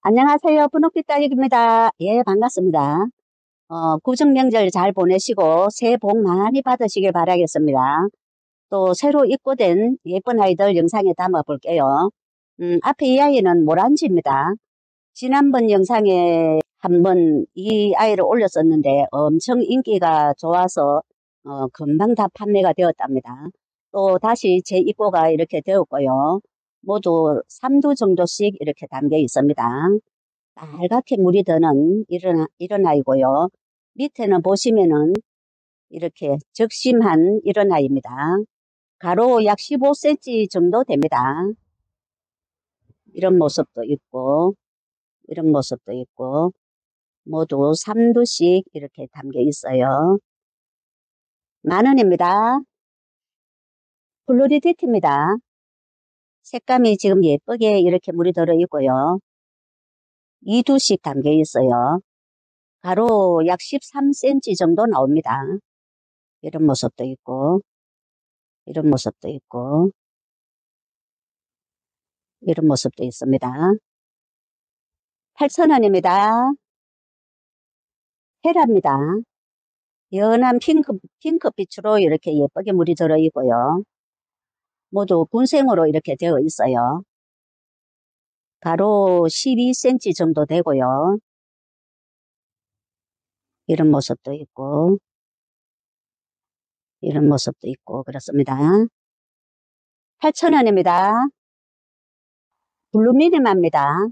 안녕하세요. 분홍빛 딸기입니다. 예, 반갑습니다. 구정 명절 잘 보내시고 새해 복 많이 받으시길 바라겠습니다. 또 새로 입고된 예쁜 아이들 영상에 담아 볼게요. 앞에 이 아이는 모란지입니다. 지난번 영상에 한번 이 아이를 올렸었는데 엄청 인기가 좋아서 금방 다 판매가 되었답니다. 또 다시 재입고가 이렇게 되었고요. 모두 3두 정도씩 이렇게 담겨 있습니다. 빨갛게 물이 드는 이런 아이고요. 밑에는 보시면은 이렇게 적심한 이런 아이입니다. 가로 약 15cm 정도 됩니다. 이런 모습도 있고, 이런 모습도 있고, 모두 3두씩 이렇게 담겨 있어요. 10,000원입니다. 플로리디티입니다. 색감이 지금 예쁘게 이렇게 물이 들어 있고요. 2두씩 담겨 있어요. 가로 약 13cm 정도 나옵니다. 이런 모습도 있고, 이런 모습도 있고, 이런 모습도 있습니다. 8,000원입니다. 헤라입니다. 연한 핑크빛으로 이렇게 예쁘게 물이 들어 있고요. 모두 군생으로 이렇게 되어 있어요. 가로 12cm 정도 되고요. 이런 모습도 있고, 이런 모습도 있고, 그렇습니다. 8,000원입니다. 블루미니마입니다.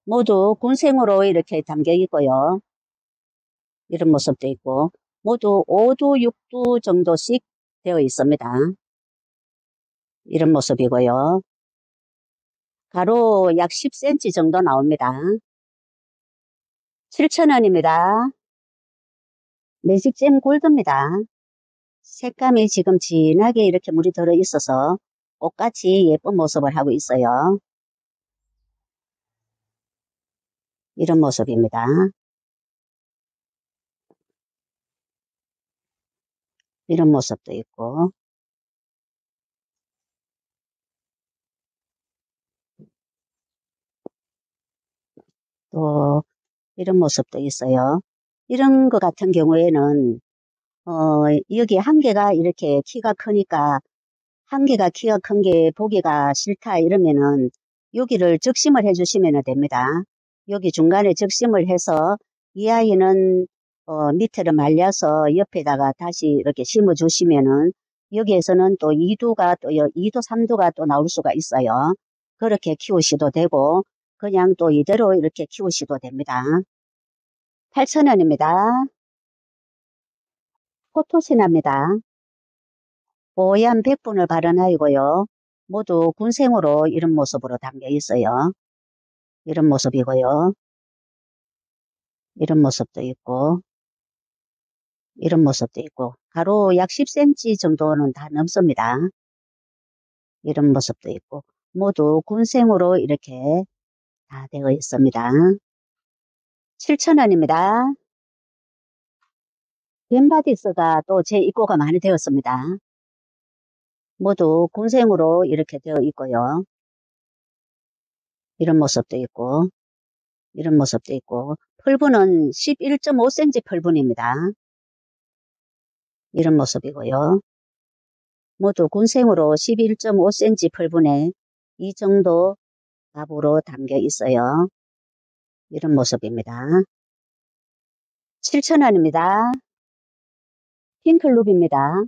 모두 군생으로 이렇게 담겨 있고요. 이런 모습도 있고, 모두 5두, 6두 정도씩 되어 있습니다. 이런 모습이고요. 가로 약 10cm 정도 나옵니다. 7,000원입니다. 매직잼 골드입니다. 색감이 지금 진하게 이렇게 물이 들어 있어서 꽃같이 예쁜 모습을 하고 있어요. 이런 모습입니다. 이런 모습도 있고, 또 이런 모습도 있어요. 이런 것 같은 경우에는 여기 한 개가 이렇게 키가 크니까 한 개가 키가 큰 게 보기가 싫다 이러면은 여기를 적심을 해주시면 됩니다. 여기 중간에 적심을 해서 이 아이는 밑에를 말려서 옆에다가 다시 이렇게 심어 주시면은 여기에서는 또 2두가 또 2두, 3두가 또 나올 수가 있어요. 그렇게 키우셔도 되고 그냥 또 이대로 이렇게 키우셔도 됩니다. 8,000원입니다. 포토신합니다. 뽀얀 백분을 바른 아이고요. 모두 군생으로 이런 모습으로 담겨 있어요. 이런 모습이고요. 이런 모습도 있고, 이런 모습도 있고, 가로 약 10cm 정도는 다 넘습니다. 이런 모습도 있고, 모두 군생으로 이렇게 다 되어 있습니다. 7,000원입니다. 벤바디스가 또 제 입고가 많이 되었습니다. 모두 군생으로 이렇게 되어 있고요. 이런 모습도 있고, 이런 모습도 있고, 펄분은 11.5cm 펄분입니다. 이런 모습이고요. 모두 군생으로 11.5cm 펄분에 이 정도 값으로 담겨 있어요. 이런 모습입니다. 7,000원입니다. 핑클룹입니다.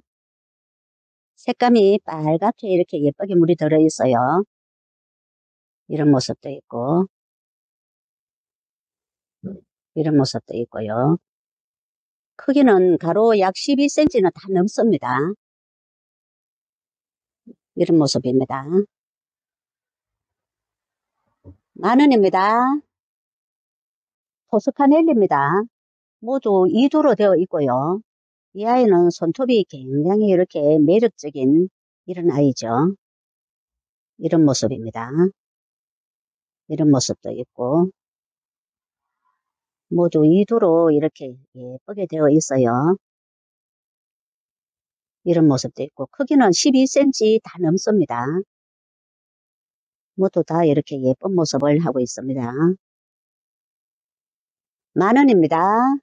색감이 빨갛게 이렇게 예쁘게 물이 들어 있어요. 이런 모습도 있고, 이런 모습도 있고요. 크기는 가로 약 12cm는 다 넘습니다. 이런 모습입니다. 10,000원입니다. 토스카넬리입니다. 모두 2두로 되어 있고요. 이 아이는 손톱이 굉장히 이렇게 매력적인 이런 아이죠. 이런 모습입니다. 이런 모습도 있고, 모두 2두로 이렇게 예쁘게 되어 있어요. 이런 모습도 있고, 크기는 12cm 다 넘습니다. 모두 다 이렇게 예쁜 모습을 하고 있습니다. 10,000원입니다.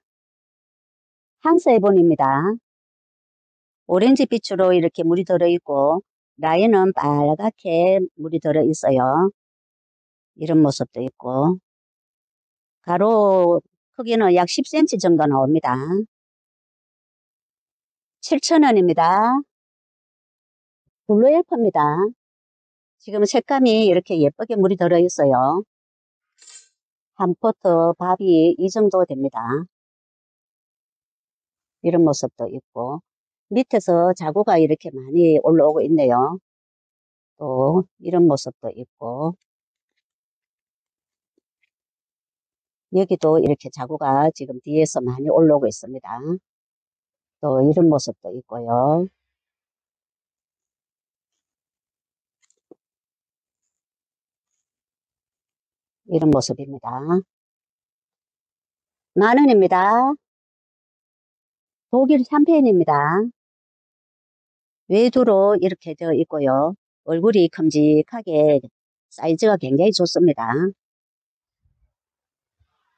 한서해본입니다. 오렌지 빛으로 이렇게 물이 들어있고 라인은 빨갛게 물이 들어있어요. 이런 모습도 있고 가로 크기는 약 10cm 정도 나옵니다. 7,000원입니다. 블루엘퍼입니다. 지금 색감이 이렇게 예쁘게 물이 들어있어요. 한 포트 밥이 이 정도 됩니다. 이런 모습도 있고 밑에서 자구가 이렇게 많이 올라오고 있네요. 또 이런 모습도 있고 여기도 이렇게 자구가 지금 뒤에서 많이 올라오고 있습니다. 또 이런 모습도 있고요. 이런 모습입니다. 10,000원입니다. 독일 샴페인입니다. 외두로 이렇게 되어 있고요. 얼굴이 큼직하게 사이즈가 굉장히 좋습니다.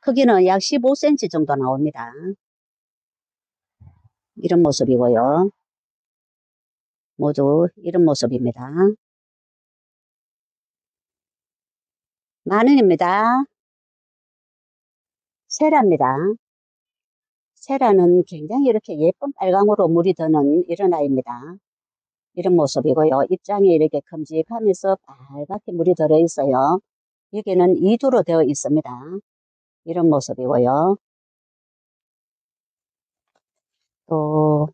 크기는 약 15cm 정도 나옵니다. 이런 모습이고요. 모두 이런 모습입니다. 10,000원입니다. 세라입니다. 세라는 굉장히 이렇게 예쁜 빨강으로 물이 드는 이런 아이입니다. 이런 모습이고요. 입장이 이렇게 큼직하면서 빨갛게 물이 들어있어요. 여기는 2두로 되어 있습니다. 이런 모습이고요. 또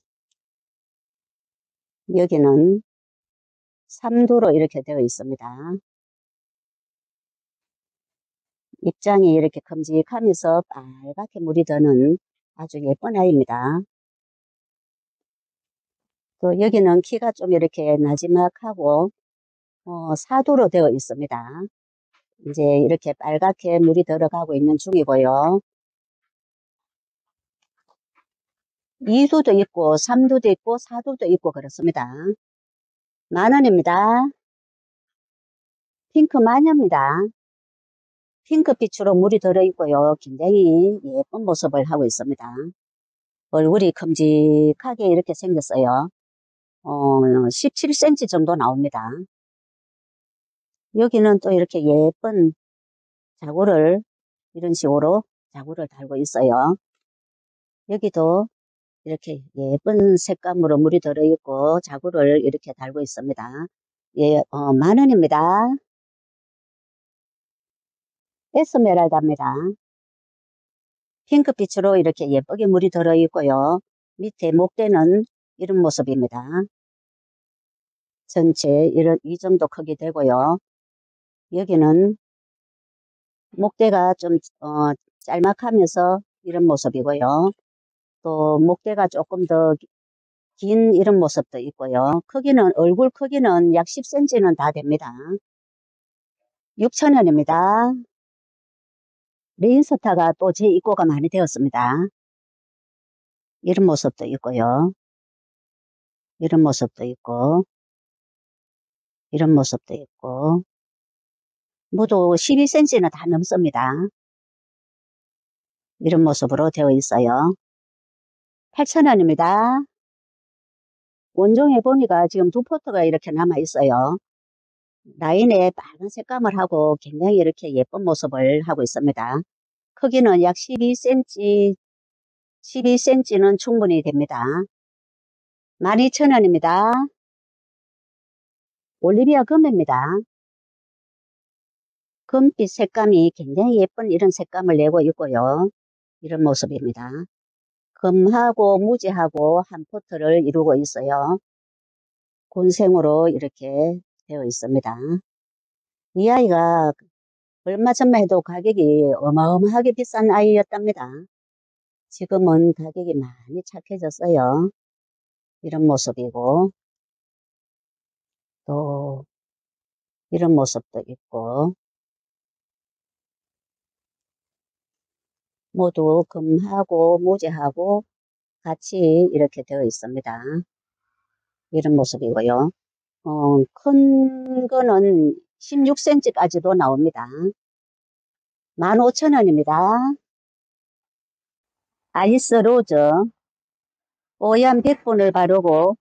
여기는 3두로 이렇게 되어 있습니다. 입장이 이렇게 큼직하면서 빨갛게 물이 드는 아주 예쁜 아이입니다. 또 여기는 키가 좀 이렇게 나지막하고 4두로 되어 있습니다. 이제 이렇게 빨갛게 물이 들어가고 있는 중이고요. 2두도 있고 3두도 있고 4두도 있고 그렇습니다. 10,000원입니다. 핑크 마녀입니다. 핑크빛으로 물이 들어있고요. 굉장히 예쁜 모습을 하고 있습니다. 얼굴이 큼직하게 이렇게 생겼어요. 17cm 정도 나옵니다. 여기는 또 이렇게 예쁜 자구를 이런 식으로 자구를 달고 있어요. 여기도 이렇게 예쁜 색감으로 물이 들어있고 자구를 이렇게 달고 있습니다. 예, 10,000원입니다. 에스메랄다입니다. 핑크빛으로 이렇게 예쁘게 물이 들어있고요. 밑에 목대는 이런 모습입니다. 전체 이 정도 크기 되고요. 여기는 목대가 좀 짤막하면서 이런 모습이고요. 또 목대가 조금 더 긴 이런 모습도 있고요. 크기는 얼굴 크기는 약 10cm는 다 됩니다. 6,000원입니다. 레인스타가 또 제 입고가 많이 되었습니다. 이런 모습도 있고요. 이런 모습도 있고 이런 모습도 있고 모두 12cm는 다 넘습니다. 이런 모습으로 되어 있어요. 8,000원입니다. 원종에 보니까 지금 두 포트가 이렇게 남아 있어요. 라인에 빨간 색감을 하고 굉장히 이렇게 예쁜 모습을 하고 있습니다. 크기는 약 12cm, 12cm는 충분히 됩니다. 12,000원입니다. 올리비아 금입니다. 금빛 색감이 굉장히 예쁜 이런 색감을 내고 있고요. 이런 모습입니다. 금하고 무지하고 한 포트를 이루고 있어요. 곤생으로 이렇게 되어 있습니다. 이 아이가 얼마 전만 해도 가격이 어마어마하게 비싼 아이였답니다. 지금은 가격이 많이 착해졌어요. 이런 모습이고 또 이런 모습도 있고 모두 금하고 무지하고 같이 이렇게 되어 있습니다. 이런 모습이고요. 큰 거는 16cm까지도 나옵니다. 15,000원입니다. 아이스 로즈 뽀얀 백분을 바르고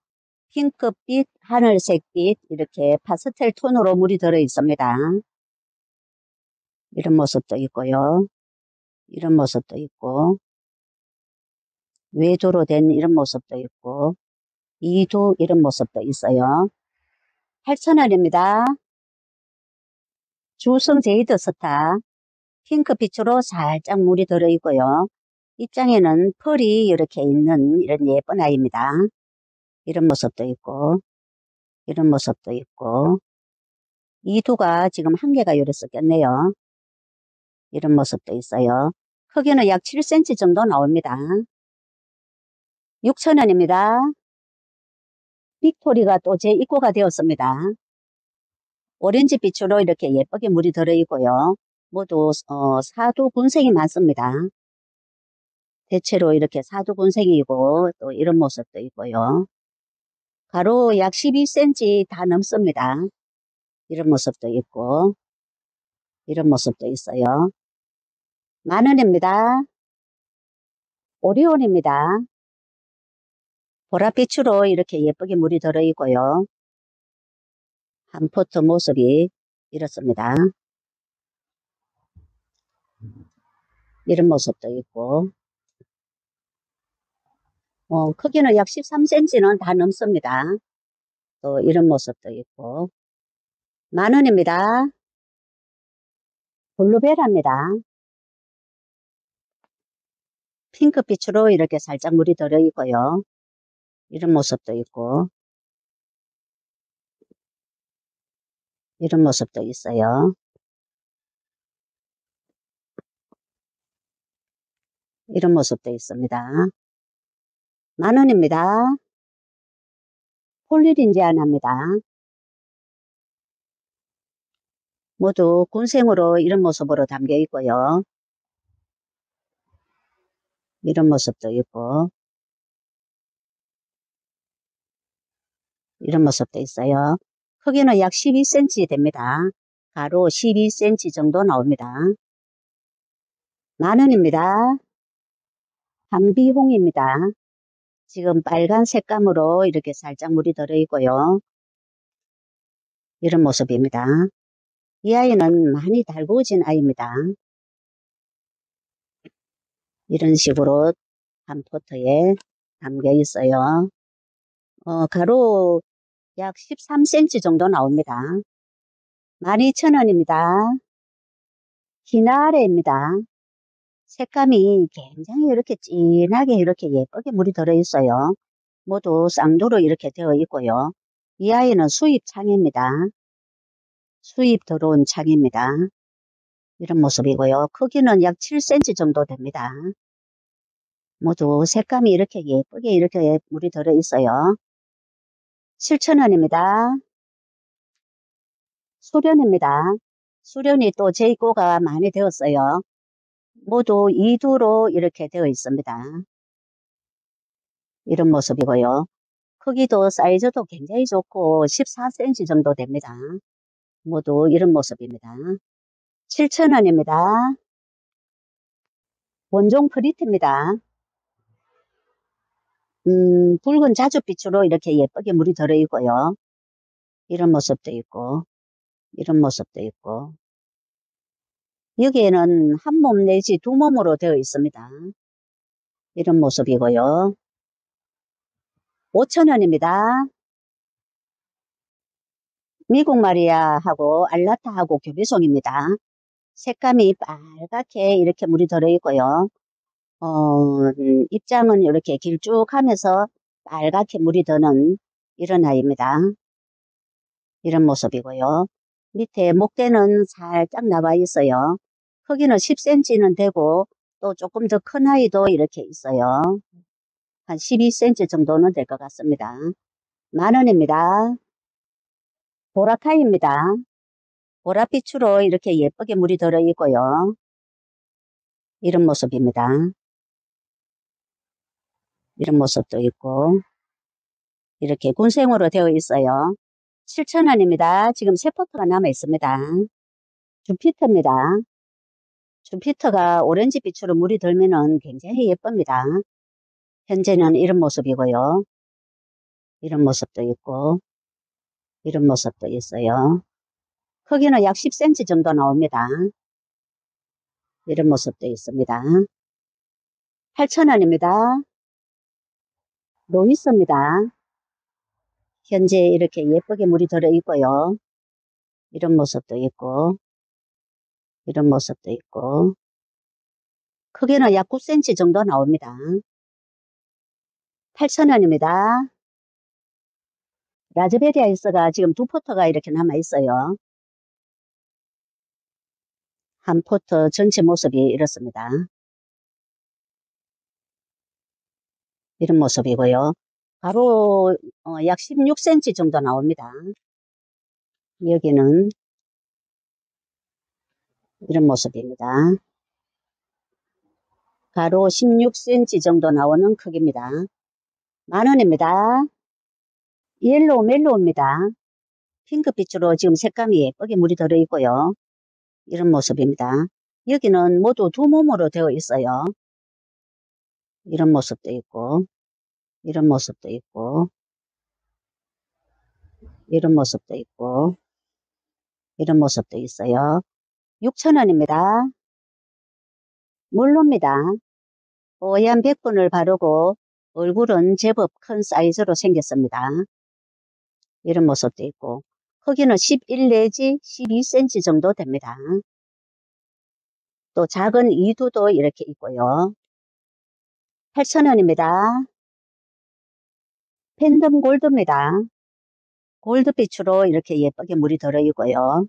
핑크빛, 하늘색빛 이렇게 파스텔 톤으로 물이 들어 있습니다. 이런 모습도 있고요. 이런 모습도 있고 외도로 된 이런 모습도 있고 이도 이런 모습도 있어요. 8,000원입니다. 주성 제이드 스타 핑크빛으로 살짝 물이 들어 있고요. 입장에는 펄이 이렇게 있는 이런 예쁜 아이입니다. 이런 모습도 있고 이런 모습도 있고 이두가 지금 한 개가 요래 섞였네요. 이런 모습도 있어요. 크기는 약 7cm 정도 나옵니다. 6,000원입니다. 빅토리가 또 재입고가 되었습니다. 오렌지 빛으로 이렇게 예쁘게 물이 들어있고요. 모두 사두군생이 많습니다. 대체로 이렇게 사두군생이고 또 이런 모습도 있고요. 가로 약 12cm 다 넘습니다. 이런 모습도 있고 이런 모습도 있어요. 10,000원입니다. 오리온입니다. 보랏빛으로 이렇게 예쁘게 물이 들어있고요. 한 포트 모습이 이렇습니다. 이런 모습도 있고 크기는 약 13cm는 다 넘습니다. 또 이런 모습도 있고 10,000원입니다. 블루베라입니다. 핑크빛으로 이렇게 살짝 물이 들어있고요. 이런 모습도 있고 이런 모습도 있어요. 이런 모습도 있습니다. 10,000원입니다. 폴리린지안합니다. 모두 군생으로 이런 모습으로 담겨 있고요. 이런 모습도 있고 이런 모습도 있어요. 크기는 약 12cm 됩니다. 가로 12cm 정도 나옵니다. 10,000원입니다. 황비홍입니다. 지금 빨간 색감으로 이렇게 살짝 물이 들어있고요. 이런 모습입니다. 이 아이는 많이 달구어진 아이입니다. 이런 식으로 한 포트에 담겨 있어요. 가로 약 13cm 정도 나옵니다. 12,000원입니다. 희나레입니다. 색감이 굉장히 이렇게 진하게 이렇게 예쁘게 물이 들어있어요. 모두 쌍두로 이렇게 되어 있고요. 이 아이는 수입 창입니다. 수입 들어온 창입니다. 이런 모습이고요. 크기는 약 7cm 정도 됩니다. 모두 색감이 이렇게 예쁘게 이렇게 물이 들어있어요. 7,000원입니다. 수련입니다. 수련이 또 재입고가 많이 되었어요. 모두 2두로 이렇게 되어 있습니다. 이런 모습이고요. 크기도 사이즈도 굉장히 좋고 14cm 정도 됩니다. 모두 이런 모습입니다. 7,000원입니다. 원종 프리트입니다. 붉은 자줏빛으로 이렇게 예쁘게 물이 들어있고요. 이런 모습도 있고 이런 모습도 있고 여기에는 한 몸 내지 두 몸으로 되어 있습니다. 이런 모습이고요. 5,000원입니다. 미국 마리아하고 알라타하고 교배송입니다. 색감이 빨갛게 이렇게 물이 들어있고요. 입장은 이렇게 길쭉하면서 빨갛게 물이 드는 이런 아이입니다. 이런 모습이고요. 밑에 목대는 살짝 나와 있어요. 크기는 10cm는 되고 또 조금 더 큰 아이도 이렇게 있어요. 한 12cm 정도는 될 것 같습니다. 10,000원입니다. 보라카이입니다. 보랏빛으로 이렇게 예쁘게 물이 들어있고요. 이런 모습입니다. 이런 모습도 있고 이렇게 군생으로 되어 있어요. 7,000원입니다. 지금 세 포트가 남아 있습니다. 주피터입니다. 주피터가 오렌지 빛으로 물이 들면은 굉장히 예쁩니다. 현재는 이런 모습이고요. 이런 모습도 있고, 이런 모습도 있어요. 크기는 약 10cm 정도 나옵니다. 이런 모습도 있습니다. 8,000원입니다. 로이스입니다. 현재 이렇게 예쁘게 물이 들어 있고요. 이런 모습도 있고, 이런 모습도 있고, 크기는 약 9cm 정도 나옵니다. 8,000원입니다. 라즈베리아이스가 지금 두 포트가 이렇게 남아 있어요. 한 포트 전체 모습이 이렇습니다. 이런 모습이고요. 가로 약 16cm 정도 나옵니다. 여기는 이런 모습입니다. 가로 16cm 정도 나오는 크기입니다. 10,000원입니다. 옐로우 멜로우입니다. 핑크빛으로 지금 색감이 예쁘게 물이 들어있고요. 이런 모습입니다. 여기는 모두 두 몸으로 되어 있어요. 이런 모습도 있고, 이런 모습도 있고, 이런 모습도 있고, 이런 모습도 있어요. 6,000원입니다. 물로입니다. 뽀얀 백분을 바르고 얼굴은 제법 큰 사이즈로 생겼습니다. 이런 모습도 있고, 크기는 11 내지 12cm 정도 됩니다. 또 작은 이두도 이렇게 있고요. 8,000원입니다. 팬덤 골드입니다. 골드빛으로 이렇게 예쁘게 물이 들어있고요.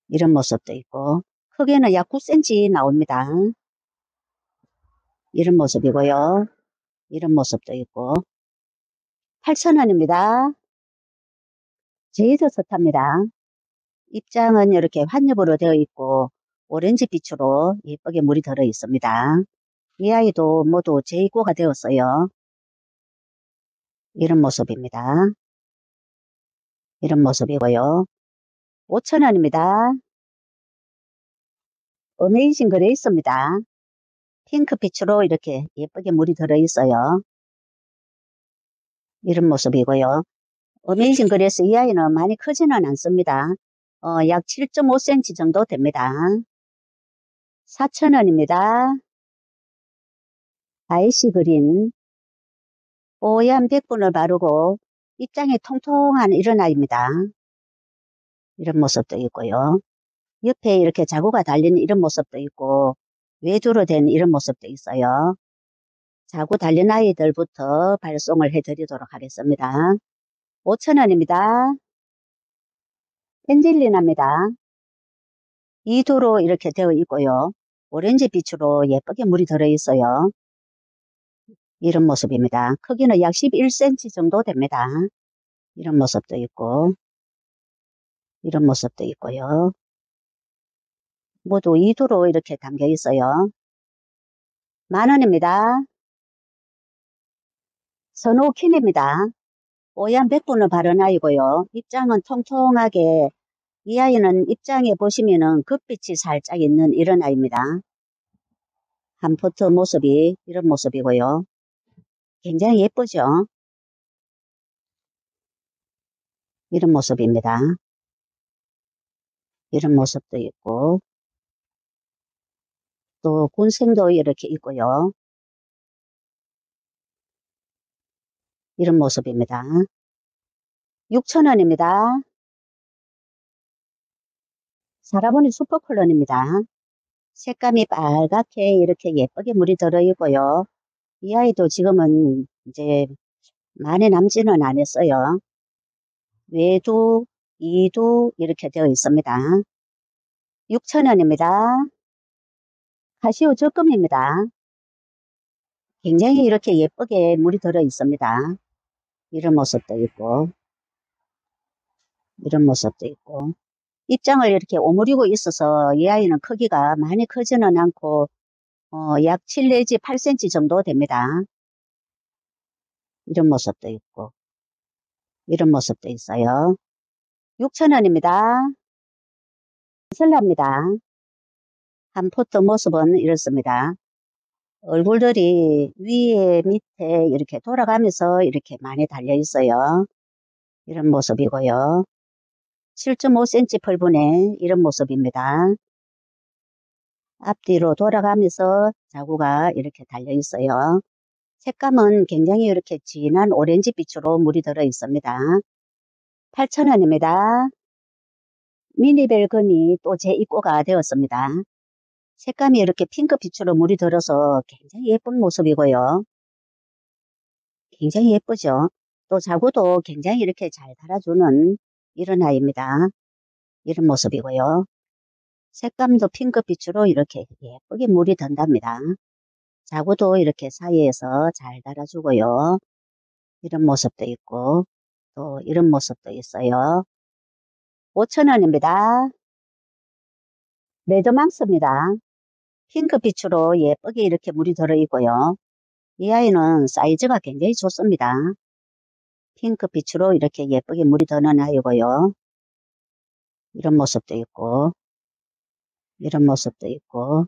이런 모습도 있고, 크기는 약 9cm 나옵니다. 이런 모습이고요. 이런 모습도 있고, 8,000원입니다. 제이드 스타입니다. 입장은 이렇게 환엽으로 되어 있고, 오렌지 빛으로 예쁘게 물이 들어 있습니다. 이 아이도 모두 재입고가 되었어요. 이런 모습입니다. 이런 모습이고요. 5,000원입니다. 어메이징 그레이스입니다. 핑크빛으로 이렇게 예쁘게 물이 들어 있어요. 이런 모습이고요. 어메이징 그레이스 이 아이는 많이 크지는 않습니다. 약 7.5cm 정도 됩니다. 4,000원입니다. 아이시 그린 뽀얀 백분을 바르고 입장이 통통한 이런 아이입니다. 이런 모습도 있고요. 옆에 이렇게 자구가 달린 이런 모습도 있고 외두로 된 이런 모습도 있어요. 자구 달린 아이들부터 발송을 해드리도록 하겠습니다. 5,000원입니다. 엔젤리나입니다. 이두로 이렇게 되어 있고요. 오렌지 빛으로 예쁘게 물이 들어있어요. 이런 모습입니다. 크기는 약 11cm 정도 됩니다. 이런 모습도 있고 이런 모습도 있고요. 모두 이두로 이렇게 담겨 있어요. 10,000원입니다. 스노우킨입니다. 뽀얀 백분을 바른 아이고요. 입장은 통통하게 이 아이는 입장에 보시면은 극빛이 살짝 있는 이런 아이입니다. 한 포트 모습이 이런 모습이고요. 굉장히 예쁘죠? 이런 모습입니다. 이런 모습도 있고 또 군생도 이렇게 있고요. 이런 모습입니다. 6,000원입니다. 사라보니 슈퍼컬러입니다. 색감이 빨갛게 이렇게 예쁘게 물이 들어있고요. 이 아이도 지금은 이제 많이 남지는 않았어요. 외두, 이두 이렇게 되어 있습니다. 6,000원입니다. 카시오 적금입니다. 굉장히 이렇게 예쁘게 물이 들어 있습니다. 이런 모습도 있고 이런 모습도 있고 입장을 이렇게 오므리고 있어서 이 아이는 크기가 많이 크지는 않고 약 7 내지 8cm 정도 됩니다. 이런 모습도 있고 이런 모습도 있어요. 6,000원입니다. 설랍니다. 한 포트 모습은 이렇습니다. 얼굴들이 위에 밑에 이렇게 돌아가면서 이렇게 많이 달려 있어요. 이런 모습이고요. 7.5cm 펄분의 이런 모습입니다. 앞뒤로 돌아가면서 자구가 이렇게 달려 있어요. 색감은 굉장히 이렇게 진한 오렌지 빛으로 물이 들어 있습니다. 8,000원입니다. 미니벨 금이 또 재입고가 되었습니다. 색감이 이렇게 핑크 빛으로 물이 들어서 굉장히 예쁜 모습이고요. 굉장히 예쁘죠. 또 자구도 굉장히 이렇게 잘 달아주는 이런 아이입니다. 이런 모습이고요. 색감도 핑크빛으로 이렇게 예쁘게 물이 든답니다. 자구도 이렇게 사이에서 잘 달아주고요. 이런 모습도 있고 또 이런 모습도 있어요. 5,000원입니다. 레드망스입니다. 핑크빛으로 예쁘게 이렇게 물이 들어있고요. 이 아이는 사이즈가 굉장히 좋습니다. 핑크빛으로 이렇게 예쁘게 물이 드는 아이고요. 이런 모습도 있고 이런 모습도 있고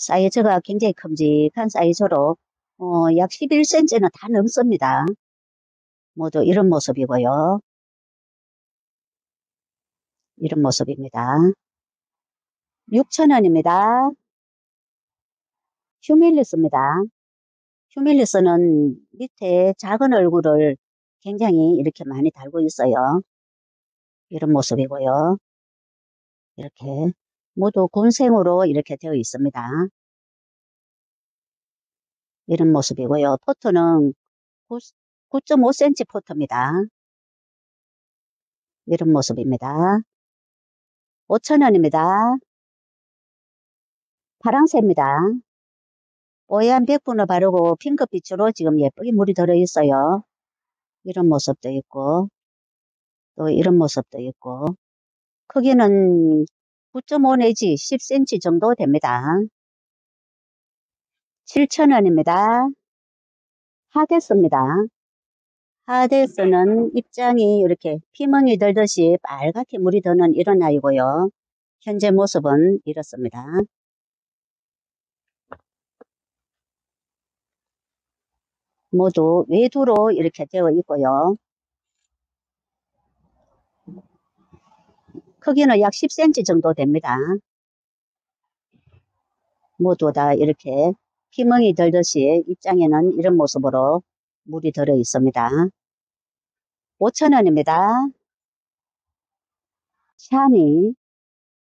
사이즈가 굉장히 큼직한 사이즈로 약 11cm는 다 넘습니다. 모두 이런 모습이고요. 이런 모습입니다. 6,000원입니다. 휴밀리스입니다. 휴밀리스는 밑에 작은 얼굴을 굉장히 이렇게 많이 달고 있어요. 이런 모습이고요. 이렇게 모두 곤생으로 이렇게 되어 있습니다. 이런 모습이고요. 포트는 9.5cm 포트입니다. 이런 모습입니다. 5,000원입니다. 파랑새입니다. 뽀얀 백분을 바르고 핑크빛으로 지금 예쁘게 물이 들어있어요. 이런 모습도 있고 또 이런 모습도 있고 크기는 9.5 내지 10cm 정도 됩니다. 7,000원입니다. 하데스입니다. 하데스는 입장이 이렇게 피멍이 들듯이 빨갛게 물이 드는 이런 아이고요. 현재 모습은 이렇습니다. 모두 외두로 이렇게 되어 있고요. 크기는 약 10cm 정도 됩니다. 모두 다 이렇게 피멍이 들듯이 입장에는 이런 모습으로 물이 들어 있습니다. 5,000원입니다. 샤니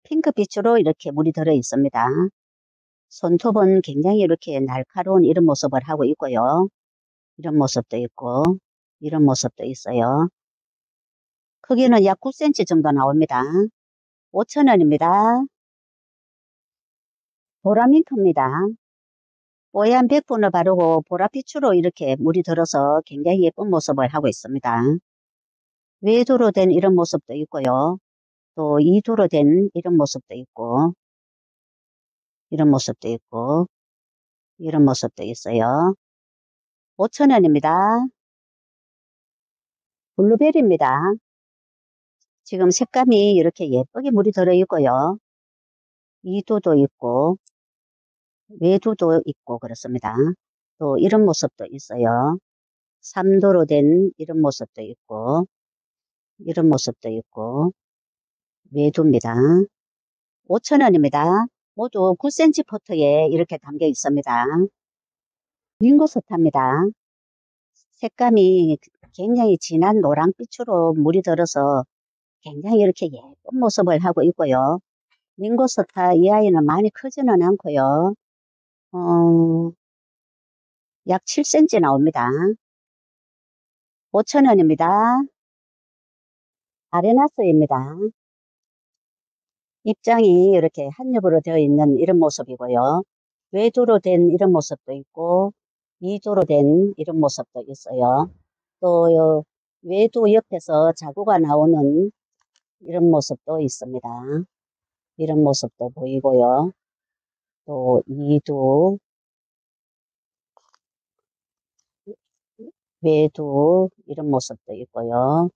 핑크빛으로 이렇게 물이 들어 있습니다. 손톱은 굉장히 이렇게 날카로운 이런 모습을 하고 있고요. 이런 모습도 있고 이런 모습도 있어요. 크기는 약 9cm 정도 나옵니다. 5,000원입니다. 보라밍크입니다. 뽀얀 백분을 바르고 보라빛으로 이렇게 물이 들어서 굉장히 예쁜 모습을 하고 있습니다. 외두로 된 이런 모습도 있고요. 또 이두로 된 이런 모습도 있고 이런 모습도 있고 이런 모습도 있어요. 5,000원입니다. 블루베리입니다. 지금 색감이 이렇게 예쁘게 물이 들어 있고요. 이두도 있고 외두도 있고 그렇습니다. 또 이런 모습도 있어요. 3도로 된 이런 모습도 있고 이런 모습도 있고 외두입니다. 5,000원입니다. 모두 9cm 포트에 이렇게 담겨 있습니다. 링고스타입니다. 색감이 굉장히 진한 노랑빛으로 물이 들어서 굉장히 이렇게 예쁜 모습을 하고 있고요. 링고스타 이 아이는 많이 크지는 않고요. 어, 약 7cm 나옵니다. 5,000원입니다. 아레나스입니다. 입장이 이렇게 한 겹으로 되어 있는 이런 모습이고요. 외두로 된 이런 모습도 있고 이두로 된 이런 모습도 있어요. 또 외두 옆에서 자구가 나오는 이런 모습도 있습니다. 이런 모습도 보이고요. 또 이두 외두 이런 모습도 있고요.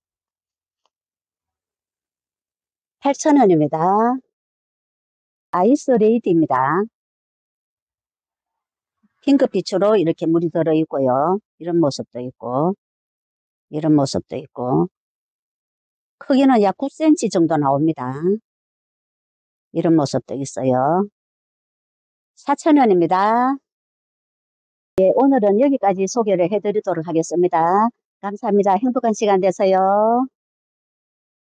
8,000원입니다. 아이스 레이디입니다. 핑크빛으로 이렇게 물이 들어 있고요. 이런 모습도 있고, 이런 모습도 있고, 크기는 약 9cm 정도 나옵니다. 이런 모습도 있어요. 4,000원입니다. 예, 오늘은 여기까지 소개를 해드리도록 하겠습니다. 감사합니다. 행복한 시간 되세요.